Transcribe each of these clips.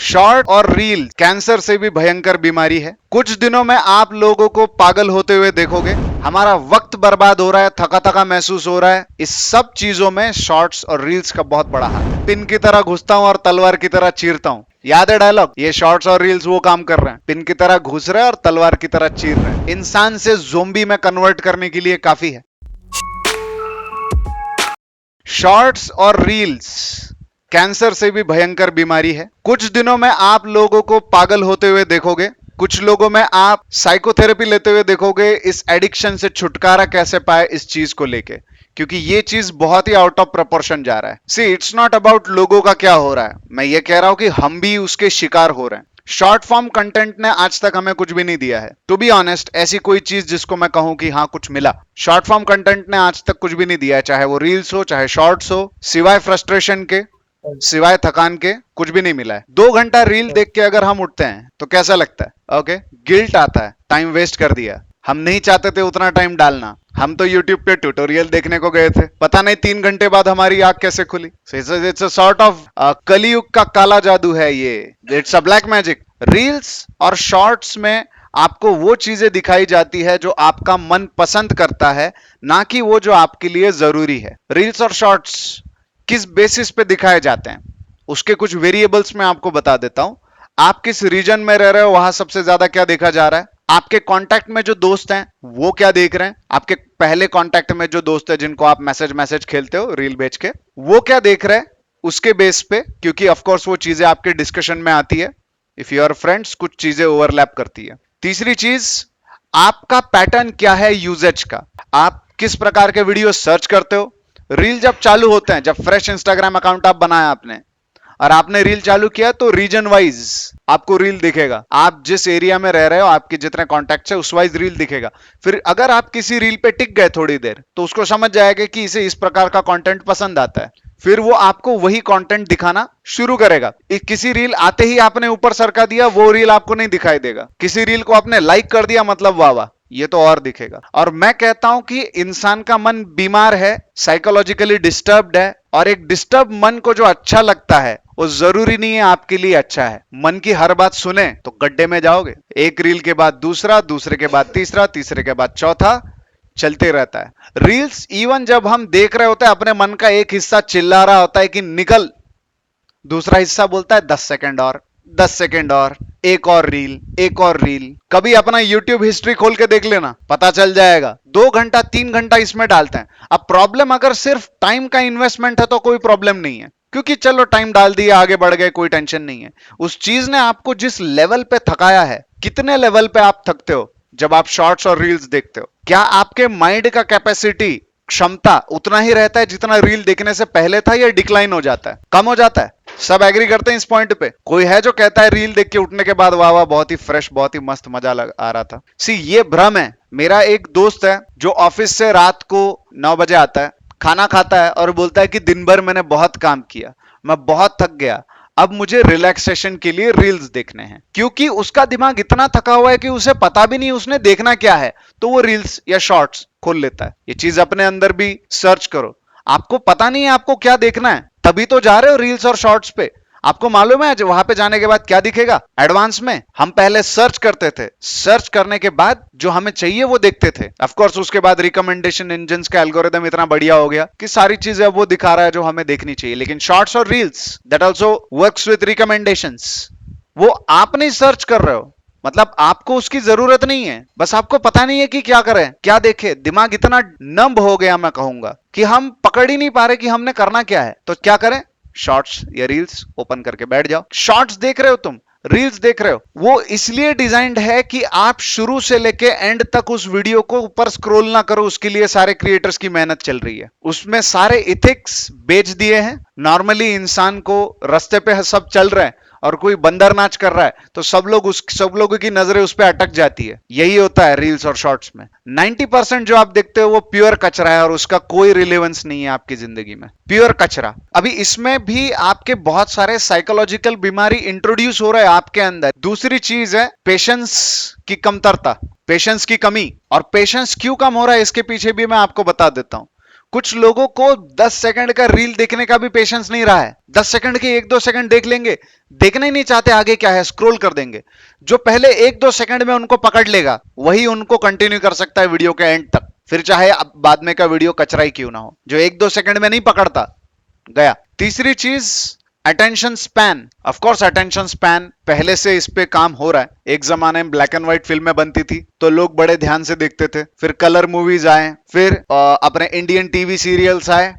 Short और reel cancer से भी भयंकर बीमारी है। कुछ दिनों में आप लोगों को पागल होते हुए देखोगे। हमारा वक्त बर्बाद हो रहा है, थका थका महसूस हो रहा है। इस सब चीजों में शॉर्ट्स और रील्स का बहुत बड़ा हाथ है। पिन की तरह घुसता हूं और तलवार की तरह चीरता हूं। याद है डायलॉग? ये शॉर्ट्स और रील्स वो काम कर रहे हैं, पिन की तरह घुस रहे हैं और तलवार की तरह चीर रहे हैं। इंसान से ज़ोंबी में कन्वर्ट करने के लिए काफी है। शॉर्ट्स और रील्स कैंसर से भी भयंकर बीमारी है। कुछ दिनों में आप लोगों को पागल होते हुए देखोगे। कुछ लोगों में आप साइकोथेरेपी लेते हुए देखोगे, इस एडिक्शन से छुटकारा कैसे पाए इस चीज को लेके, क्योंकि ये चीज बहुत ही आउट ऑफ प्रोपोर्शन जा रहा है। सी, इट्स नॉट अबाउट लोगों का क्या हो रहा है, मैं ये कह रहा हूं कि हम भी उसके शिकार हो रहे हैं। शॉर्ट फॉर्म कंटेंट ने आज तक हमें कुछ भी नहीं दिया है। टू बी ऑनेस्ट, ऐसी कोई चीज जिसको मैं कहूं कि हाँ कुछ मिला, शॉर्ट फॉर्म कंटेंट ने आज तक कुछ भी नहीं दिया है। चाहे वो रील्स हो, चाहे शॉर्ट्स हो, सिवाय फ्रस्ट्रेशन के, सिवाय थकान के कुछ भी नहीं मिला है। 2 घंटा रील देख के अगर हम उठते हैं तो कैसा लगता है? ओके, गिल्ट आता है, टाइम वेस्ट कर दिया। हम नहीं चाहते थे उतना टाइम डालना। हम तो YouTube पे ट्यूटोरियल देखने को गए थे, पता नहीं 3 घंटे बाद हमारी आंख कैसे खुली। इट्स अ सॉर्ट ऑफ कलयुग का काला जादू है ये। It's a black magic. Reels और शॉर्ट्स में आपको वो चीजें दिखाई जाती है जो आपका मन पसंद करता है, ना कि वो जो आपके लिए जरूरी है। रील्स और शॉर्ट्स किस बेसिस पे दिखाए जाते हैं, उसके कुछ वेरिएबल्स मैं आपको बता देता हूं। आप किस रीजन में रह रहे हो, वहां सबसे ज्यादा क्या देखा जा रहा है। आपके कांटेक्ट में जो दोस्त हैं वो क्या देख रहे हैं। आपके पहले कांटेक्ट में जो दोस्त है जिनको आप मैसेज खेलते हो रील बेच के, वो क्या देख रहे हैं, उसके बेस पे, क्योंकि ऑफ कोर्स वो चीजें आपके डिस्कशन में आती है। इफ यू आर फ्रेंड्स, कुछ चीजें ओवरलैप करती है। तीसरी चीज, आपका पैटर्न क्या है यूजेज का। आप किस प्रकार के वीडियो सर्च करते हो। रील जब चालू होते हैं, जब फ्रेश इंस्टाग्राम अकाउंट आप बनाया आपने और आपने रील चालू किया, तो रीजन वाइज आपको रील दिखेगा। आप जिस एरिया में रह रहे हो, आपके जितने कॉन्टैक्ट्स है उस वाइज रील दिखेगा। फिर अगर आप किसी रील पे टिक गए थोड़ी देर, तो उसको समझ जाएगा कि इसे इस प्रकार का कंटेंट पसंद आता है। फिर वो आपको वही कंटेंट दिखाना शुरू करेगा। किसी रील आते ही आपने ऊपर सरका दिया, वो रील आपको नहीं दिखाई देगा। किसी रील को आपने लाइक कर दिया, मतलब वाह वाह, ये तो और दिखेगा। और मैं कहता हूं कि इंसान का मन बीमार है, साइकोलॉजिकली डिस्टर्ब्ड है, और एक डिस्टर्ब मन को जो अच्छा लगता है वो जरूरी नहीं है आपके लिए अच्छा है। मन की हर बात सुने तो गड्ढे में जाओगे। एक रील के बाद दूसरा, दूसरे के बाद तीसरा, तीसरे के बाद चौथा, चलते रहता है। रील्स इवन जब हम देख रहे होते हैं, अपने मन का एक हिस्सा चिल्ला रहा होता है कि निकल, दूसरा हिस्सा बोलता है 10 सेकंड और, 10 सेकंड और, एक और रील, एक और रील। कभी अपना YouTube हिस्ट्री खोल के देख लेना, पता चल जाएगा। 2 घंटा 3 घंटा इसमें डालते हैं। अब प्रॉब्लम अगर सिर्फ टाइम का इन्वेस्टमेंट है तो कोई प्रॉब्लम नहीं है, क्योंकि चलो टाइम डाल दिया, आगे बढ़ गए, कोई टेंशन नहीं है। उस चीज ने आपको जिस लेवल पे थकाया है, कितने लेवल पे आप थकते हो जब आप शॉर्ट्स और रील्स देखते हो? क्या आपके माइंड का कैपेसिटी, क्षमता उतना ही रहता है जितना रील देखने से पहले था, या डिक्लाइन हो जाता है, कम हो जाता है? सब एग्री करते हैं इस पॉइंट पे? कोई है जो कहता है रील देख के उठने के बाद वाह वाह, बहुत ही फ्रेश, बहुत ही मस्त, मजा आ रहा था? सी, ये भ्रम है। मेरा एक दोस्त है जो ऑफिस से रात को 9 बजे आता है, खाना खाता है और बोलता है कि दिन भर मैंने बहुत काम किया, मैं बहुत थक गया, अब मुझे रिलैक्सेशन के लिए रील्स देखने हैं। क्योंकि उसका दिमाग इतना थका हुआ है कि उसे पता भी नहीं उसने देखना क्या है, तो वो रील्स या शॉर्ट्स खोल लेता है। ये चीज अपने अंदर भी सर्च करो। आपको पता नहीं है आपको क्या देखना है, तभी तो जा रहे हो रील्स और शॉर्ट्स पे। आपको मालूम है वहां पे जाने के बाद क्या दिखेगा? एडवांस में हम पहले सर्च करते थे, सर्च करने के बाद जो हमें चाहिए वो देखते थे। ऑफ कोर्स उसके बाद रिकमेंडेशन इंजन्स का एल्गोरिदम इतना बढ़िया हो गया कि सारी चीजें अब वो दिखा रहा है जो हमें देखनी चाहिए। लेकिन शॉर्ट्स और reels that also works with recommendations, वो आप नहीं सर्च कर रहे हो, मतलब आपको उसकी जरूरत नहीं है, बस आपको पता नहीं है कि क्या करें, क्या देखें। दिमाग इतना नंब हो गया, मैं कहूंगा, कि हम पकड़ ही नहीं पा रहे कि हमने करना क्या है। तो क्या करें? शॉर्ट्स या रील्स ओपन करके बैठ जाओ। शॉर्ट्स देख रहे हो तुम, रील्स देख रहे हो, वो इसलिए डिजाइंड है कि आप शुरू से लेके एंड तक उस वीडियो को ऊपर स्क्रॉल ना करो। उसके लिए सारे क्रिएटर्स की मेहनत चल रही है, उसमें सारे इथिक्स बेच दिए हैं। नॉर्मली इंसान को रास्ते पे सब चल रहे हैं और कोई बंदर नाच कर रहा है, तो सब लोगों की नजरें उस पर अटक जाती है। यही होता है रील्स और शॉर्ट्स में। 90% जो आप देखते हो वो प्योर कचरा है और उसका कोई रिलेवेंस नहीं है आपकी जिंदगी में, प्योर कचरा। अभी इसमें भी आपके बहुत सारे साइकोलॉजिकल बीमारी इंट्रोड्यूस हो रहे हैं आपके अंदर। दूसरी चीज है पेशेंस की कमतरता, पेशेंस की कमी। और पेशेंस क्यों कम हो रहा है इसके पीछे भी मैं आपको बता देता हूं। कुछ लोगों को 10 सेकंड का रील देखने का भी पेशेंस नहीं रहा है। 10 सेकंड के 1-2 सेकंड देख लेंगे, देखना ही नहीं चाहते आगे क्या है, स्क्रॉल कर देंगे। जो पहले 1-2 सेकंड में उनको पकड़ लेगा वही उनको कंटिन्यू कर सकता है वीडियो के एंड तक, फिर चाहे अब बाद में का वीडियो कचरा ही क्यों ना हो। जो 1-2 सेकंड में नहीं पकड़ता, गया। तीसरी चीज, attention span. Of course attention span पहले से इस पे काम हो रहा है। एक जमाने में ब्लैक एंड व्हाइट फिल्में बनती थी तो लोग बड़े ध्यान से देखते थे, फिर कलर मूवीज आए, फिर अपने इंडियन टीवी सीरियल्स आए।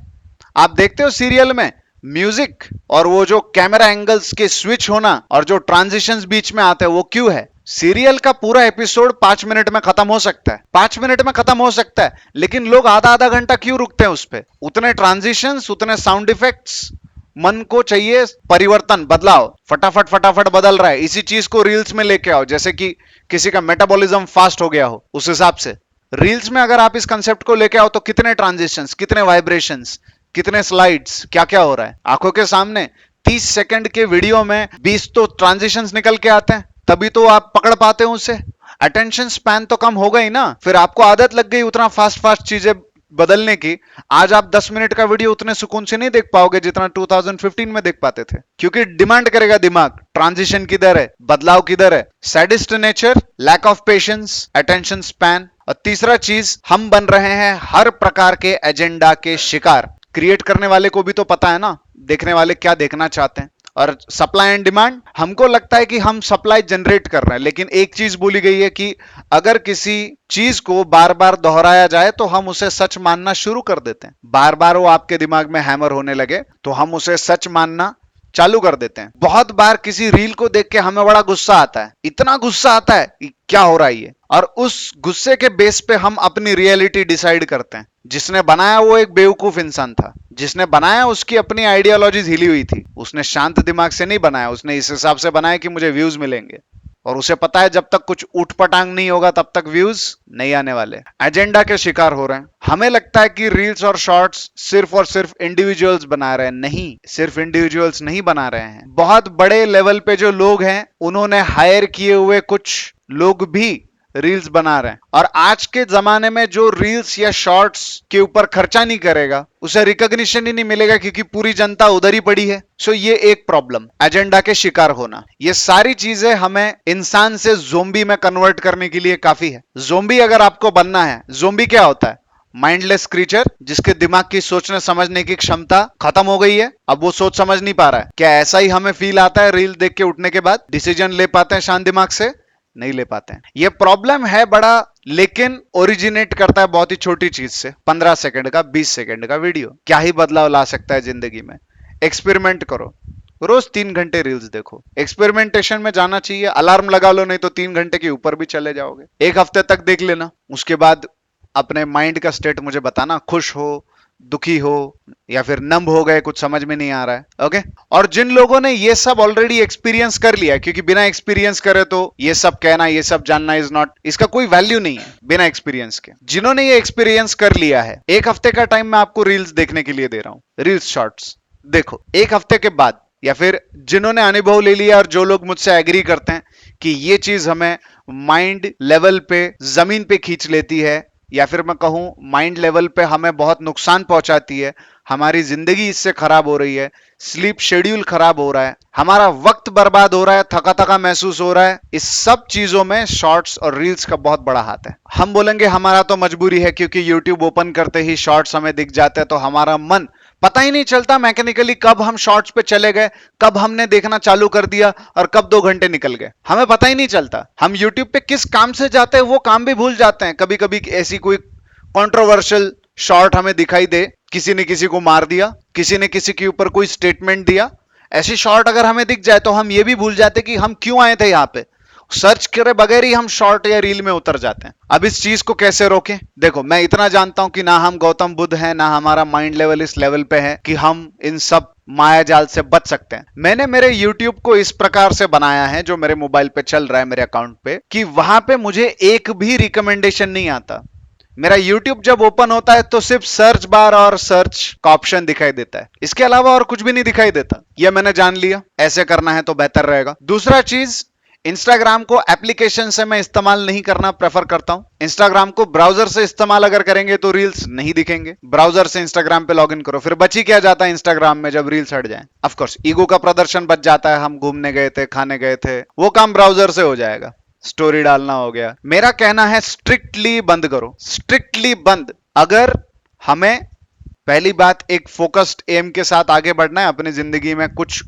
आप देखते हो सीरियल में म्यूजिक और वो जो कैमरा एंगल्स के स्विच होना और जो ट्रांजिशंस बीच में आते हैं, वो क्यों है? सीरियल का पूरा एपिसोड 5 मिनट में खत्म हो सकता है, 5 मिनट में खत्म हो सकता है, लेकिन लोग आधा आधा घंटा क्यों रुकते हैं उस पे? उतने ट्रांजिशंस, उतने साउंड इफेक्ट्स, मन को चाहिए परिवर्तन, बदलाव, फटाफट फटाफट बदल रहा है, इसी चीज को रील्स में लेके आओ, जैसे कि किसी का मेटाबॉलिज्म फास्ट हो गया हो उस हिसाब से। रील्स में अगर आप इस कंसेप्ट को लेके आओ तो कितने ट्रांजिशंस, कितने वाइब्रेशंस, कितने स्लाइड्स, क्या क्या हो रहा है आंखों के सामने। 30 सेकंड के वीडियो में 20 तो ट्रांजिशंस निकल के आते हैं, तभी तो आप पकड़ पाते हो उसे। अटेंशन स्पैन तो कम हो गई ना, फिर आपको आदत लग गई उतना फास्ट फास्ट चीजें बदलने की। आज आप 10 मिनट का वीडियो उतने सुकून से नहीं देख पाओगे जितना 2015 में देख पाते थे, क्योंकि डिमांड करेगा दिमाग, ट्रांजिशन किधर है, बदलाव किधर है। Sadist nature, lack of patience, attention span. और तीसरा चीज, हम बन रहे हैं हर प्रकार के एजेंडा के शिकार। क्रिएट करने वाले को भी तो पता है ना देखने वाले क्या देखना चाहते हैं। और सप्लाई एंड डिमांड, हमको लगता है कि हम सप्लाई जनरेट कर रहे हैं, लेकिन एक चीज भूली गई है कि अगर किसी चीज को बार बार दोहराया जाए तो हम उसे सच मानना शुरू कर देते हैं। बार बार वो आपके दिमाग में हैमर होने लगे तो हम उसे सच मानना चालू कर देते हैं। बहुत बार किसी रील को देख के हमें बड़ा गुस्सा आता है, इतना गुस्सा आता है कि क्या हो रहा है ये, और उस गुस्से के बेस पे हम अपनी रियलिटी डिसाइड करते हैं। जिसने बनाया वो एक बेवकूफ इंसान था, जिसने बनाया उसकी अपनी आइडियोलॉजीज हिली हुई थी, उसने शांत दिमाग से नहीं बनाया, उसने इस हिसाब से बनाया कि मुझे व्यूज मिलेंगे, और उसे पता है जब तक कुछ ऊट पटांग नहीं होगा तब तक व्यूज नहीं आने वाले। एजेंडा के शिकार हो रहे हैं। हमें लगता है कि रील्स और शॉर्ट्स सिर्फ और सिर्फ इंडिविजुअल्स बना रहे हैं, नहीं, सिर्फ इंडिविजुअल्स नहीं बना रहे हैं। बहुत बड़े लेवल पे जो लोग हैं उन्होंने हायर किए हुए कुछ लोग भी रील्स बना रहे हैं, और आज के जमाने में जो रील्स या शॉर्ट्स के ऊपर खर्चा नहीं करेगा उसे रिकॉग्निशन ही नहीं मिलेगा, क्योंकि पूरी जनता उधर ही पड़ी है। सो ये एक प्रॉब्लम, एजेंडा के शिकार होना। ये सारी चीजें हमें इंसान से ज़ोंबी में कन्वर्ट करने के लिए काफी है। ज़ोंबी अगर आपको बनना है, ज़ोंबी क्या होता है? माइंडलेस क्रीचर जिसके दिमाग की सोचने समझने की क्षमता खत्म हो गई है, अब वो सोच समझ नहीं पा रहा है। क्या ऐसा ही हमें फील आता है रील देख के उठने के बाद? डिसीजन ले पाते हैं शांत दिमाग से? नहीं ले पाते हैं। ये प्रॉब्लम है बड़ा, लेकिन ओरिजिनेट करता है बहुत ही छोटी चीज से। 15 सेकंड का, 20 सेकंड का वीडियो क्या ही बदलाव ला सकता है जिंदगी में। एक्सपेरिमेंट करो, रोज 3 घंटे रील्स देखो। एक्सपेरिमेंटेशन में जाना चाहिए, अलार्म लगा लो, नहीं तो 3 घंटे के ऊपर भी चले जाओगे। एक हफ्ते तक देख लेना, उसके बाद अपने माइंड का स्टेट मुझे बताना, खुश हो, दुखी हो, या फिर नंब हो गए, कुछ समझ में नहीं आ रहा है। ओके। और जिन लोगों ने ये सब ऑलरेडी एक्सपीरियंस कर लिया है, क्योंकि बिना एक्सपीरियंस करे तो ये सब कहना, ये सब जानना इज नॉट, इसका कोई वैल्यू नहीं है बिना एक्सपीरियंस के। जिन्होंने ये एक्सपीरियंस कर लिया है, एक हफ्ते का टाइम मैं आपको रील्स देखने के लिए दे रहा हूं। रील्स शॉर्ट्स देखो, एक हफ्ते के बाद, या फिर जिन्होंने अनुभव ले लिया और जो लोग मुझसे एग्री करते हैं कि ये चीज हमें माइंड लेवल पे जमीन पे खींच लेती है, या फिर मैं कहूं माइंड लेवल पे हमें बहुत नुकसान पहुंचाती है, हमारी जिंदगी इससे खराब हो रही है, स्लीप शेड्यूल खराब हो रहा है, हमारा वक्त बर्बाद हो रहा है, थका थका महसूस हो रहा है, इस सब चीजों में शॉर्ट्स और रील्स का बहुत बड़ा हाथ है। हम बोलेंगे हमारा तो मजबूरी है, क्योंकि यूट्यूब ओपन करते ही शॉर्ट्स हमें दिख जाते हैं, तो हमारा मन पता ही नहीं चलता मैकेनिकली कब हम शॉर्ट्स पे चले गए, कब हमने देखना चालू कर दिया और कब 2 घंटे निकल गए, हमें पता ही नहीं चलता। हम यूट्यूब पे किस काम से जाते हैं वो काम भी भूल जाते हैं। कभी कभी ऐसी कोई कंट्रोवर्शियल शॉर्ट हमें दिखाई दे, किसी ने किसी को मार दिया, किसी ने किसी के ऊपर कोई स्टेटमेंट दिया, ऐसी शॉर्ट अगर हमें दिख जाए तो हम ये भी भूल जाते कि हम क्यों आए थे यहाँ पे। सर्च करे बगैर ही हम शॉर्ट या रील में उतर जाते हैं। अब इस चीज को कैसे रोकें? देखो, मैं इतना जानता हूं कि ना हम गौतम बुद्ध हैं, ना हमारा माइंड लेवल इस लेवल पे है कि हम इन सब माया जाल से बच सकते हैं। मैंने मेरे YouTube को इस प्रकार से बनाया है, जो मेरे मोबाइल पे चल रहा है मेरे अकाउंट पे, कि वहां पे मुझे एक भी रिकमेंडेशन नहीं आता। मेरा YouTube जब ओपन होता है तो सिर्फ सर्च बार और सर्च का ऑप्शन दिखाई देता है, इसके अलावा और कुछ भी नहीं दिखाई देता। यह मैंने जान लिया, ऐसे करना है तो बेहतर रहेगा। दूसरा चीज, इंस्टाग्राम को एप्लीकेशन से मैं इस्तेमाल नहीं करना प्रेफर करता हूं। इंस्टाग्राम को ब्राउजर से इस्तेमाल अगर करेंगे तो रील्स नहीं दिखेंगे। ब्राउजर से इंस्टाग्राम पे लॉगिन करो, फिर बची क्या जाता है इंस्टाग्राम में जब रील्स हट जाए? ऑफ कोर्स ईगो का प्रदर्शन बच जाता है, हम घूमने गए थे, खाने गए थे, वो काम ब्राउजर से हो जाएगा, स्टोरी डालना हो गया। मेरा कहना है स्ट्रिक्टली बंद करो, स्ट्रिक्टली बंद। अगर हमें पहली बात एक फोकस्ड एम के साथ आगे बढ़ना है, अपनी जिंदगी में कुछ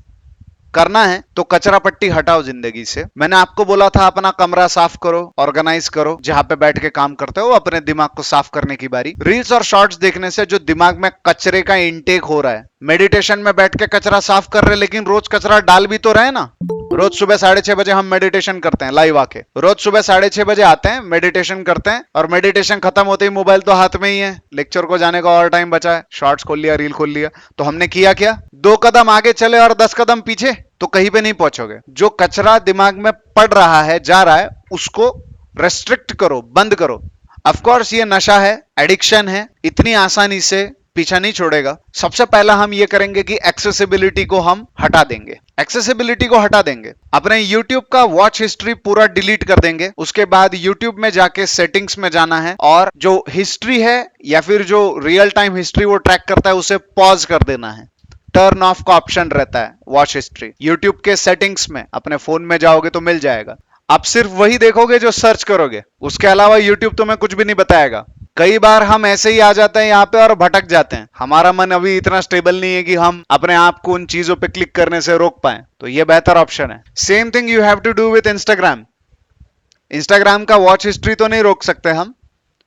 करना है, तो कचरा पट्टी हटाओ जिंदगी से। मैंने आपको बोला था अपना कमरा साफ करो, ऑर्गेनाइज करो, जहां पे बैठ के काम करते हो अपने दिमाग को साफ करने की बारी। रील्स और शॉर्ट्स देखने से जो दिमाग में कचरे का इंटेक हो रहा है, मेडिटेशन में बैठ के कचरा साफ कर रहे, लेकिन रोज कचरा डाल भी तो रहे ना। रोज सुबह 6:30 बजे हम मेडिटेशन करते हैं लाइव आके, रोज सुबह 6:30 बजे आते हैं, मेडिटेशन करते हैं, और मेडिटेशन खत्म होते ही मोबाइल तो हाथ में ही है, लेक्चर को जाने का और टाइम बचा है, शॉर्ट्स खोल लिया, रील खोल लिया। तो हमने किया क्या? 2 कदम आगे चले और 10 कदम पीछे, तो कहीं पे नहीं पहुंचोगे। जो कचरा दिमाग में पड़ रहा है, जा रहा है, उसको रेस्ट्रिक्ट करो, बंद करो। ऑफ कोर्स ये नशा है, एडिक्शन है, इतनी आसानी से पीछा नहीं छोड़ेगा। सबसे पहला हम ये करेंगे कि एक्सेसिबिलिटी को हम हटा देंगे, एक्सेसिबिलिटी को हटा देंगे। अपने YouTube का वॉच हिस्ट्री पूरा डिलीट कर देंगे। उसके बाद YouTube में जाके सेटिंग्स में जाना है, और जो हिस्ट्री है या फिर जो रियल टाइम हिस्ट्री वो ट्रैक करता है, उसे पॉज कर देना है। टर्न ऑफ का ऑप्शन रहता है वॉच हिस्ट्री, YouTube के सेटिंग्स में अपने फोन में जाओगे तो मिल जाएगा। आप सिर्फ वही देखोगे जो सर्च करोगे, उसके अलावा YouTube तुम्हें कुछ भी नहीं बताएगा। कई बार हम ऐसे ही आ जाते हैं यहाँ पे और भटक जाते हैं, हमारा मन अभी इतना स्टेबल नहीं है कि हम अपने आप को उन चीजों पे क्लिक करने से रोक पाए, तो ये बेहतर ऑप्शन है। Same thing you have to do with Instagram. Instagram का वॉच हिस्ट्री तो नहीं रोक सकते हम,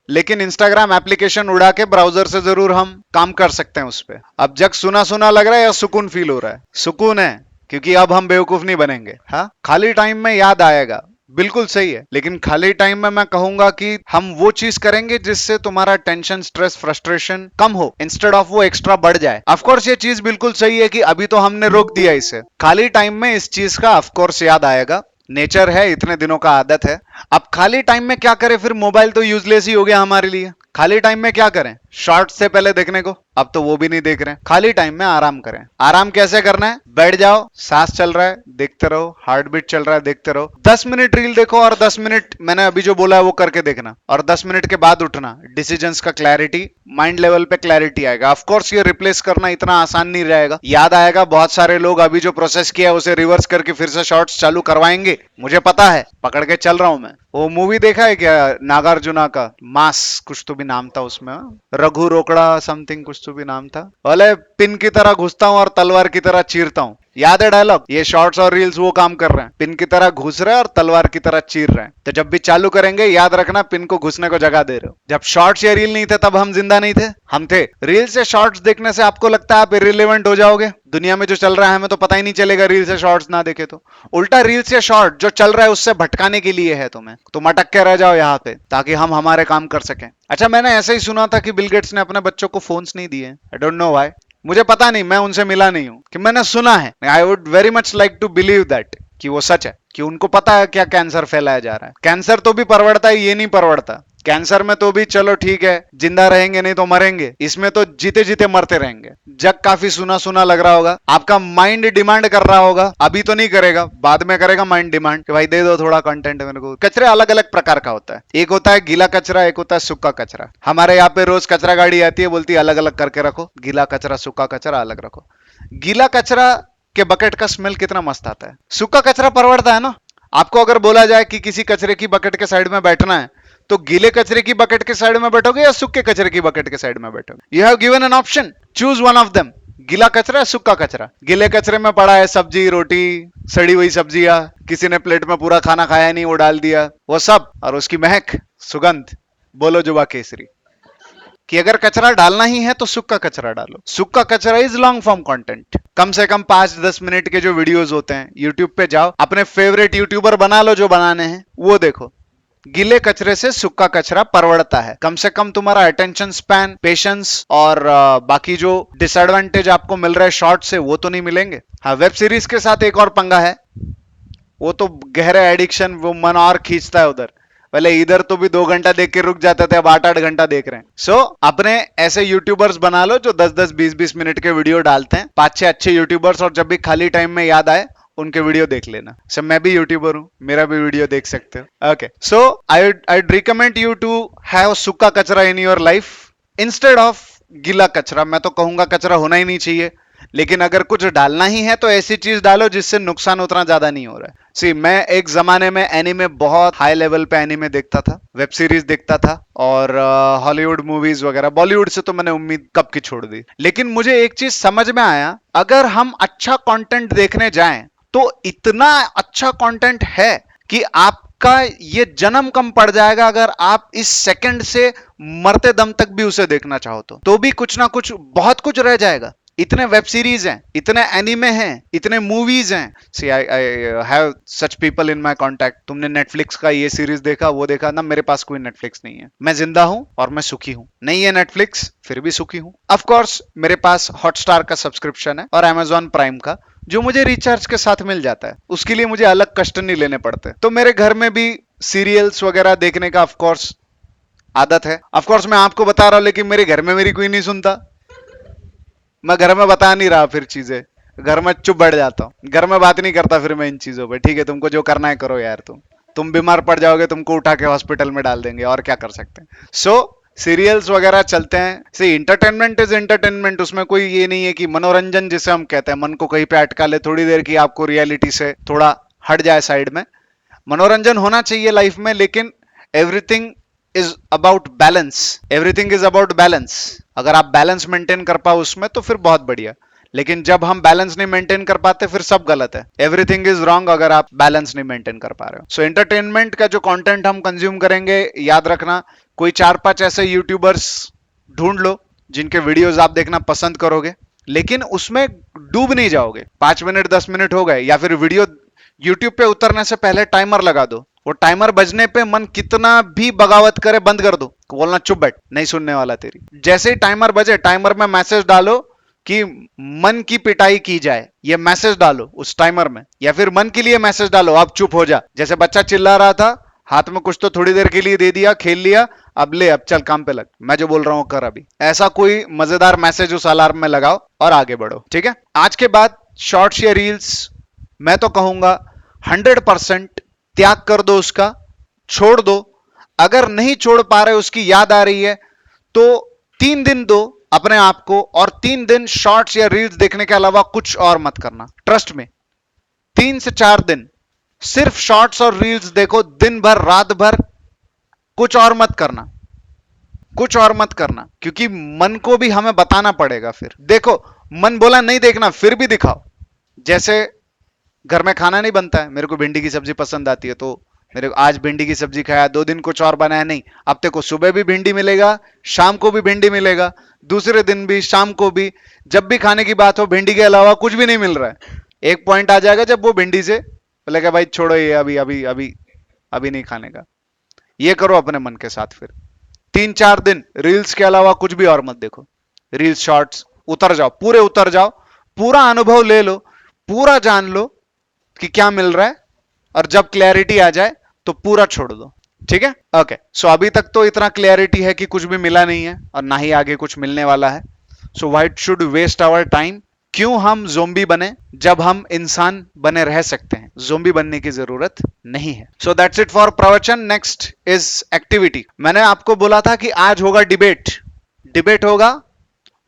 लेकिन इंस्टाग्राम एप्लीकेशन उड़ा के ब्राउजर से जरूर हम काम कर सकते हैं उस पे। अब जग सुना सुना लग रहा है या सुकून फील हो रहा है? सुकून है, क्योंकि अब हम बेवकूफ नहीं बनेंगे। हाँ, खाली टाइम में याद आएगा, बिल्कुल सही है, लेकिन खाली टाइम में मैं कहूंगा कि हम वो चीज करेंगे जिससे तुम्हारा टेंशन, स्ट्रेस, फ्रस्ट्रेशन कम हो, इंस्टेड ऑफ वो एक्स्ट्रा बढ़ जाए। ऑफ कोर्स ये चीज बिल्कुल सही है कि अभी तो हमने रोक दिया इसे, खाली टाइम में इस चीज का ऑफ कोर्स याद आएगा, नेचर है, इतने दिनों का आदत है। अब खाली टाइम में क्या करें? फिर मोबाइल तो यूजलेस ही हो गया हमारे लिए। खाली टाइम में क्या करें? शॉर्ट्स से पहले देखने को, अब तो वो भी नहीं देख रहे हैं। खाली टाइम में आराम करें। आराम कैसे करना है? बैठ जाओ, सांस चल रहा है देखते रहो, हार्ट बीट चल रहा है देखते रहो, 10 मिनट रील देखो और 10 मिनट मैंने अभी जो बोला है वो करके देखना, और 10 मिनट के बाद उठना। डिसीजंस का क्लैरिटी, माइंड लेवल पे क्लैरिटी आएगा। ऑफ कोर्स ये रिप्लेस करना इतना आसान नहीं रहेगा, याद आएगा। बहुत सारे लोग अभी जो प्रोसेस किया है उसे रिवर्स करके फिर से शॉर्ट्स चालू करवाएंगे, मुझे पता है, पकड़ के चल रहा हूं मैं। वो मूवी देखा है क्या नागार्जुना का, मास कुछ तो भी नाम था उसमें, रघु रोकड़ा समथिंग कुछ तो भी नाम था, बोले पिन की तरह घुसता हूं और तलवार की तरह चीरता हूं। याद है डायलॉग? ये शॉर्ट्स और रील्स वो काम कर रहे हैं, पिन की तरह घुस रहे हैं और तलवार की तरह चीर रहे हैं। तो जब भी चालू करेंगे याद रखना, पिन को घुसने को जगह दे रहे हो। जब शॉर्ट्स या रील नहीं थे तब हम जिंदा नहीं थे, हम थे। रील्स या शॉर्ट्स देखने से आपको लगता है आप इर्रिलेवेंट हो जाओगे, दुनिया में जो चल रहा है हमें तो पता ही नहीं चलेगा रील्स या शॉर्ट्स ना देखे तो। उल्टा रील्स या शॉर्ट जो चल रहा है उससे भटकाने के लिए है तुम्हें, तुम अटक के रह जाओ यहाँ पे, ताकि हम हमारे काम कर सकें। अच्छा, मैंने ऐसे ही सुना था कि बिल गेट्स ने अपने बच्चों को फोन्स नहीं दिए। आई डोंट नो व्हाई, मुझे पता नहीं, मैं उनसे मिला नहीं हूं, कि मैंने सुना है। I would very much like to believe that कि वो सच है, कि उनको पता है क्या कैंसर फैलाया जा रहा है। कैंसर तो भी परवड़ता है, ये नहीं परवड़ता। कैंसर में तो भी चलो ठीक है, जिंदा रहेंगे नहीं तो मरेंगे, इसमें तो जीते जीते मरते रहेंगे। जग काफी सुना सुना लग रहा होगा, आपका माइंड डिमांड कर रहा होगा, अभी तो नहीं करेगा, बाद में करेगा माइंड डिमांड कि भाई दे दो थोड़ा कंटेंट मेरे को। कचरे अलग अलग प्रकार का होता है, एक होता है गीला कचरा, एक होता है सूखा कचरा। हमारे यहाँ पे रोज कचरा गाड़ी आती है, बोलती है अलग अलग करके रखो, गीला कचरा सूखा कचरा अलग रखो। गीला कचरा के बकेट का स्मेल कितना मस्त आता है, सूखा कचरा परवड़ता है ना। आपको अगर बोला जाए कि किसी कचरे की बकेट के साइड में बैठना है, तो गीले कचरे की बकेट के साइड में बैठोगे या सूखे कचरे की बकेट के साइड में बैठोगे? You have given an option, choose one of them. गीला कचरा, सूखा कचरा। गीले कचरे में पड़ा है सब्जी, रोटी, सड़ी हुई सब्जियां, किसी ने प्लेट में पूरा खाना खाया नहीं वो डाल दिया, वो सब, और उसकी महक, सुगंध। बोलो जुबा केसरी। कि अगर कचरा डालना ही है तो सूखा कचरा डालो। सूखा कचरा इज लॉन्ग फॉर्म कंटेंट, कम से कम 5-10 मिनट के जो वीडियोस होते हैं, यूट्यूब पे जाओ, अपने फेवरेट यूट्यूबर बना लो जो बनाने हैं, वो देखो। गीले कचरे से सूखा कचरा परवड़ता है, कम से कम तुम्हारा अटेंशन स्पैन, पेशेंस और बाकी जो डिसएडवांटेज आपको मिल रहा है शॉर्ट से, वो तो नहीं मिलेंगे। हाँ, वेब सीरीज के साथ एक और पंगा है, वो तो गहरे एडिक्शन, वो मन और खींचता है उधर। पहले इधर तो भी 2 घंटा देख के रुक जाते थे, अब 8-8 घंटा देख रहे हैं। सो अपने ऐसे यूट्यूबर्स बना लो जो 10-10, 20-20 मिनट के वीडियो डालते हैं, 5-6 अच्छे यूट्यूबर्स, और जब भी खाली टाइम में याद आए उनके वीडियो देख लेना। सब मैं भी यूट्यूबर हूं, मेरा भी वीडियो देख सकते हो। Okay, so I recommend you to have sukha kachra in your life instead of geela kachra. मैं तो कहूंगा कचरा होना ही नहीं चाहिए, लेकिन अगर कुछ डालना ही है तो ऐसी चीज डालो जिससे नुकसान उतना ज्यादा नहीं हो रहा है। सी, मैं एक जमाने में एनीमे, बहुत हाई लेवल पे एनीमे देखता था, वेब सीरीज देखता था, और हॉलीवुड मूवीज वगैरह। बॉलीवुड से तो मैंने उम्मीद कब की छोड़ दी। लेकिन मुझे एक चीज समझ में आया, अगर हम अच्छा कंटेंट देखने जाएं तो इतना अच्छा कंटेंट है कि आपका ये जन्म कम पड़ जाएगा अगर आप इस सेकंड से मरते दम तक भी उसे देखना चाहो तो भी कुछ ना कुछ, बहुत कुछ रह जाएगा। इतने वेब सीरीज हैं, इतने एनिमे हैं, इतने मूवीज हैं। See, I have such people in my contact. तुमने नेटफ्लिक्स का ये सीरीज देखा, वो देखा ना? मेरे पास कोई नेटफ्लिक्स नहीं है। मैं जिंदा हूं और मैं सुखी हूं। नहीं है नेटफ्लिक्स, फिर भी सुखी हूं। ऑफ कोर्स मेरे पास हॉटस्टार का सब्सक्रिप्शन है और अमेजॉन प्राइम का, जो मुझे रिचार्ज के साथ मिल जाता है। उसके लिए मुझे अलग कष्ट नहीं लेने पड़ते। तो मेरे घर में भी सीरियल्स वगैरह देखने का ऑफ कोर्स आदत है। ऑफ कोर्स मैं आपको बता रहा हूं, लेकिन मेरे घर में मेरी कोई नहीं सुनता। मैं घर में बता नहीं रहा, फिर चीजें घर में चुप बैठ जाता हूँ, घर में बात नहीं करता फिर मैं इन चीजों पे। ठीक है, तुमको जो करना है करो यार, तुम बीमार पड़ जाओगे, तुमको उठा के हॉस्पिटल में डाल देंगे, और क्या कर सकते हैं। सो सीरियल्स वगैरह चलते हैं। सी, इंटरटेनमेंट इज एंटरटेनमेंट, उसमें कोई ये नहीं है कि मनोरंजन जिसे हम कहते हैं, मन को कहीं पे अटका ले थोड़ी देर की, आपको रियलिटी से थोड़ा हट जाए साइड में। मनोरंजन होना चाहिए लाइफ में, लेकिन everything is about balance. Everything is about balance. अगर आप बैलेंस मेंटेन कर पाओ उसमें तो फिर बहुत बढ़िया, लेकिन जब हम बैलेंस नहीं मेंटेन कर पाते फिर सब गलत है। एवरीथिंग इज रॉन्ग अगर आप बैलेंस नहीं मेंटेन कर पा रहे हो। सो एंटरटेनमेंट का जो कंटेंट हम कंज्यूम करेंगे, याद रखना, कोई 4-5 ऐसे यूट्यूबर्स ढूंढ लो जिनके वीडियोस आप देखना पसंद करोगे, लेकिन उसमें डूब नहीं जाओगे। 5 मिनट 10 मिनट हो गए, या फिर वीडियो यूट्यूब पे उतरने से पहले टाइमर लगा दो। वो टाइमर बजने पे मन कितना भी बगावत करे बंद कर दो, बोलना चुप बैठ, नहीं सुनने वाला तेरी। जैसे ही टाइमर बजे, टाइमर में मैसेज डालो कि मन की पिटाई की जाए, ये मैसेज डालो उस टाइमर में, या फिर मन के लिए मैसेज डालो, अब चुप हो जा। जैसे बच्चा चिल्ला रहा था, हाथ में कुछ तो थोड़ी देर के लिए दे दिया, खेल लिया, अब ले, अब चल काम पे लग, मैं जो बोल रहा हूं कर अभी। ऐसा कोई मजेदार मैसेज उस अलार्म में लगाओ और आगे बढ़ो। ठीक है, आज के बाद शॉर्ट्स या रील्स, मैं तो कहूंगा 100% त्याग कर दो, उसका छोड़ दो। अगर नहीं छोड़ पा रहे, उसकी याद आ रही है, तो 3 दिन दो अपने आप को, और 3 दिन शॉर्ट्स या रील्स देखने के अलावा कुछ और मत करना। ट्रस्ट में 3 से 4 दिन सिर्फ शॉर्ट्स और रील्स देखो, दिन भर रात भर, कुछ और मत करना, कुछ और मत करना, क्योंकि मन को भी हमें बताना पड़ेगा। फिर देखो, मन बोला नहीं देखना, फिर भी दिखाओ। जैसे घर में खाना नहीं बनता है, मेरे को भिंडी की सब्जी पसंद आती है, तो मेरे को आज भिंडी की सब्जी खाया, 2 दिन कुछ और बनाया नहीं, अब तेरे को सुबह भी भिंडी मिलेगा, शाम को भी भिंडी मिलेगा, दूसरे दिन भी, शाम को भी, जब भी खाने की बात हो, भिंडी के अलावा कुछ भी नहीं मिल रहा है। एक पॉइंट आ जाएगा जब वो भिंडी से बोलेगा भाई छोड़ो ये, अभी अभी अभी अभी नहीं खाने का। ये करो अपने मन के साथ। फिर 3-4 दिन रील्स के अलावा कुछ भी और मत देखो। रील्स, शॉर्ट्स, उतर जाओ, पूरे उतर जाओ, पूरा अनुभव ले लो, पूरा जान लो कि क्या मिल रहा है, और जब क्लैरिटी आ जाए तो पूरा छोड़ दो। ठीक है, ओके। सो अभी तक तो इतना क्लैरिटी है कि कुछ भी मिला नहीं है और ना ही आगे कुछ मिलने वाला है। So why should waste our time? क्यों हम ज़ोंबी बने जब हम इंसान बने रह सकते हैं? ज़ोंबी बनने की जरूरत नहीं है। सो दैट्स इट फॉर प्रवचन। Next is activity. मैंने आपको बोला था कि आज होगा डिबेट। डिबेट होगा,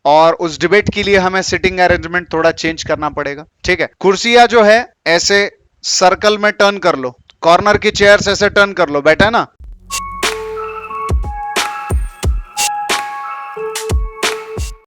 और उस डिबेट के लिए हमें सिटिंग अरेंजमेंट थोड़ा चेंज करना पड़ेगा। ठीक है, कुर्सियां जो है ऐसे सर्कल में टर्न कर लो, कॉर्नर की चेयर्स ऐसे टर्न कर लो, बैठा ना,